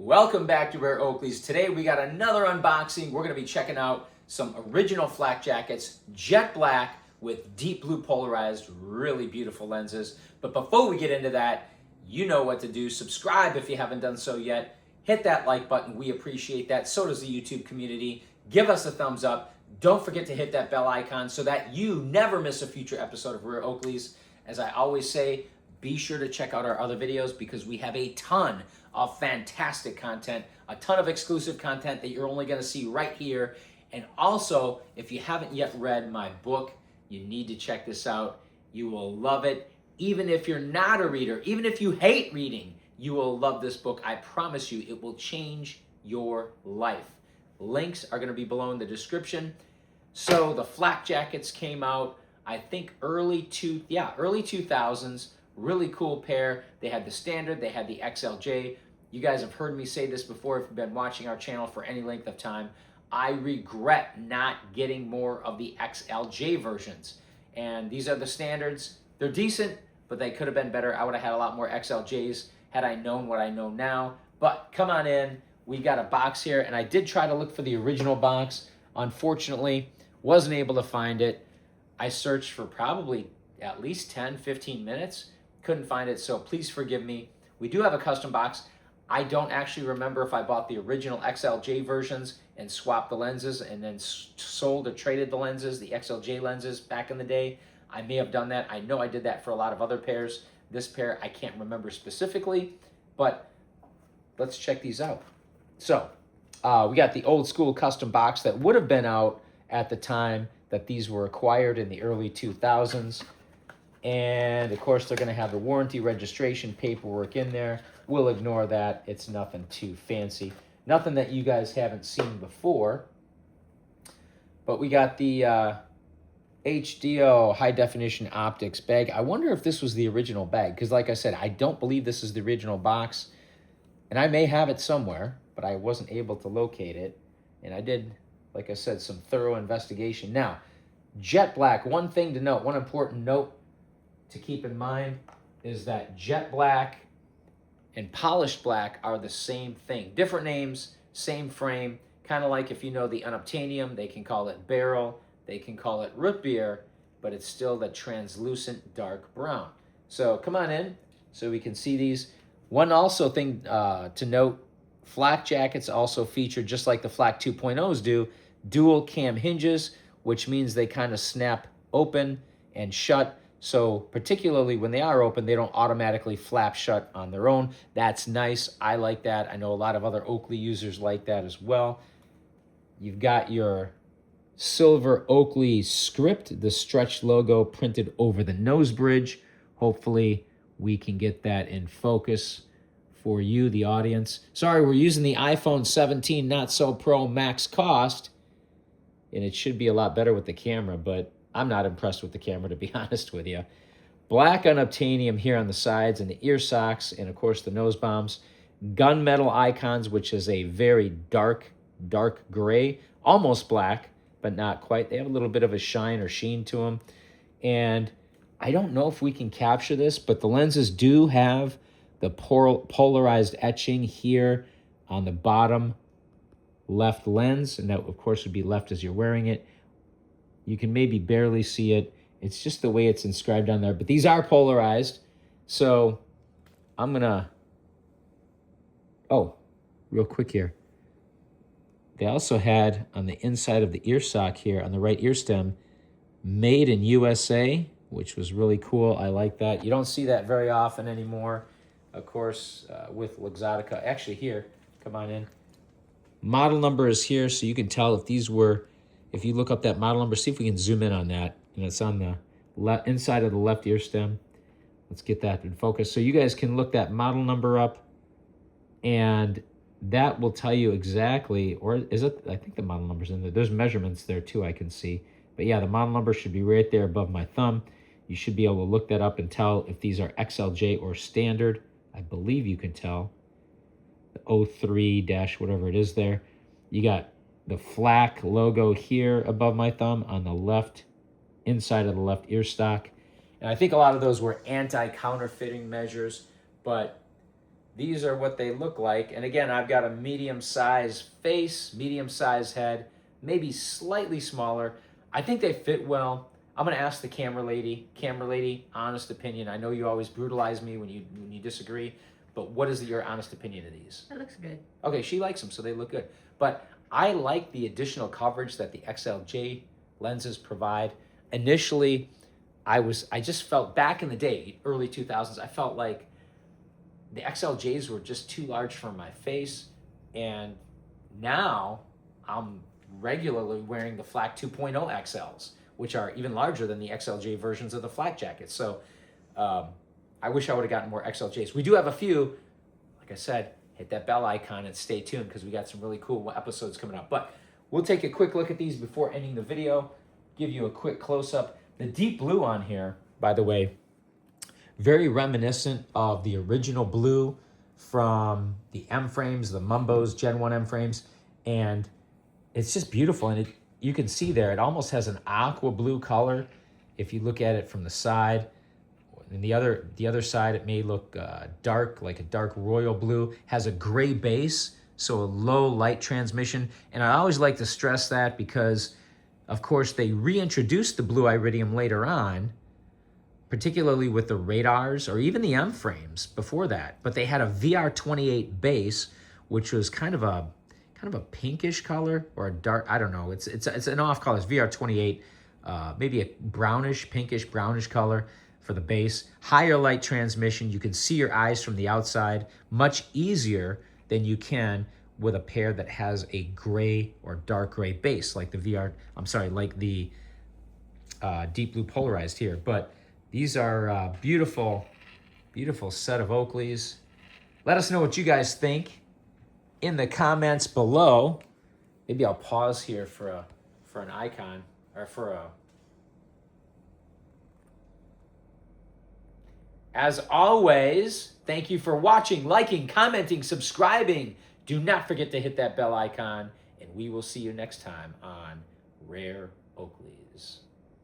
Welcome back to Rare Oakleys. Today we got another unboxing. We're going to be checking out some original flak jackets, jet black with deep blue polarized, really beautiful lenses. But before we get into that, you know what to do. Subscribe if you haven't done so yet. Hit that like button. We appreciate that. So does the YouTube community. Give us a thumbs up. Don't forget to hit that bell icon so that you never miss a future episode of Rare Oakleys. As I always say, be sure to check out our other videos because we have a ton of fantastic content, a ton of exclusive content that you're only going to see right here. And also, if you haven't yet read my book, you need to check this out. You will love it. Even if you're not a reader, even if you hate reading, you will love this book. I promise you, it will change your life. Links are going to be below in the description. So the flak jackets came out, I think early 2000s. Really cool pair. They had the standard, they had the XLJ. You guys have heard me say this before if you've been watching our channel for any length of time. I regret not getting more of the XLJ versions. And these are the standards. They're decent, but they could have been better. I would have had a lot more XLJs had I known what I know now. But come on in. We got a box here, and I did try to look for the original box. Unfortunately, wasn't able to find it. I searched for probably at least 10, 15 minutes. Couldn't find it, so please forgive me. We do have a custom box. I don't actually remember if I bought the original XLJ versions and swapped the lenses and then sold or traded the lenses, the XLJ lenses back in the day. I may have done that. I know I did that for a lot of other pairs. This pair, I can't remember specifically, but let's check these out. So we got the old school custom box that would have been out at the time that these were acquired in the early 2000s. And of course, they're going to have the warranty registration paperwork in there. We'll ignore that. It's nothing too fancy. Nothing that you guys haven't seen before. But we got the HDO high definition optics bag. I wonder if this was the original bag. Because like I said, I don't believe this is the original box. And I may have it somewhere, but I wasn't able to locate it. And I did, like I said, some thorough investigation. Now, jet black, one thing to note, one important note to keep in mind is that jet black and polished black are the same thing. Different names, same frame. Kind of like if you know the unobtainium, they can call it beryl, they can call it root beer, but it's still the translucent dark brown. So come on in so we can see these. One also thing to note, flak jackets also feature, just like the flak 2.0s do, dual cam hinges, which means they kind of snap open and shut. So particularly when they are open, they don't automatically flap shut on their own. That's nice. I like that. I know a lot of other Oakley users like that as well. You've got your silver Oakley script, the stretch logo printed over the nose bridge. Hopefully we can get that in focus for you, the audience. Sorry, we're using the iPhone 17 Not So Pro Max cost, and it should be a lot better with the camera, but I'm not impressed with the camera, to be honest with you. Black unobtainium here on the sides and the ear socks, and of course the nose bombs. Gunmetal icons, which is a very dark gray, almost black, but not quite. They have a little bit of a shine or sheen to them. And I don't know if we can capture this, but the lenses do have the polarized etching here on the bottom left lens, and that of course would be left as you're wearing it. You can maybe barely see it. It's just the way it's inscribed on there. But these are polarized. So I'm going to... Oh, real quick here. They also had on the inside of the ear sock here, on the right ear stem, made in USA, which was really cool. I like that. You don't see that very often anymore. Of course, with luxottica. Actually, here, come on in. Model number is here, so you can tell if these were... If you look up that model number, see if we can zoom in on that. And it's on the inside of the left ear stem. Let's get that in focus. So you guys can look that model number up, and that will tell you exactly, or is it? I think the model number's in there. There's measurements there too, I can see. But yeah, the model number should be right there above my thumb. You should be able to look that up and tell if these are XLJ or standard. I believe you can tell. The 03 - whatever it is there. You got the flak logo here above my thumb on the left, inside of the left ear stock. And I think a lot of those were anti-counterfeiting measures, but these are what they look like. And again, I've got a medium-sized face, medium-sized head, maybe slightly smaller. I think they fit well. I'm gonna ask the camera lady. Camera lady, honest opinion. I know you always brutalize me when you disagree, but what is your honest opinion of these? That looks good. Okay, she likes them, so they look good. But I like the additional coverage that the XLJ lenses provide. Initially, I just felt back in the day, early 2000s, I felt like the XLJs were just too large for my face. And now I'm regularly wearing the Flak 2.0 XLs, which are even larger than the XLJ versions of the Flak jackets. So I wish I would have gotten more XLJs. We do have a few. Like I said, hit that bell icon and stay tuned because we got some really cool episodes coming up. But we'll take a quick look at these before ending the video, give you a quick close-up. The deep blue on here, by the way, very reminiscent of the original blue from the M frames, the Mumbos Gen 1 M frames. And it's just beautiful. And you can see there, it almost has an aqua blue color if you look at it from the side. And the other side, it may look dark, like a dark royal blue. Has a gray base, so a low light transmission. And I always like to stress that because, of course, they reintroduced the blue iridium later on, particularly with the radars or even the M frames before that. But they had a VR28 base, which was kind of a pinkish color or a dark. I don't know. It's an off color. It's VR28, maybe a brownish, pinkish, brownish color for the base. Higher light transmission. You can see your eyes from the outside much easier than you can with a pair that has a gray or dark gray base, like the like the deep blue polarized here. But these are beautiful, beautiful set of Oakleys. Let us know what you guys think in the comments below. Maybe I'll pause here for an icon or for a. As always, thank you for watching, liking, commenting, subscribing. Do not forget to hit that bell icon, and we will see you next time on Rare Oakleys.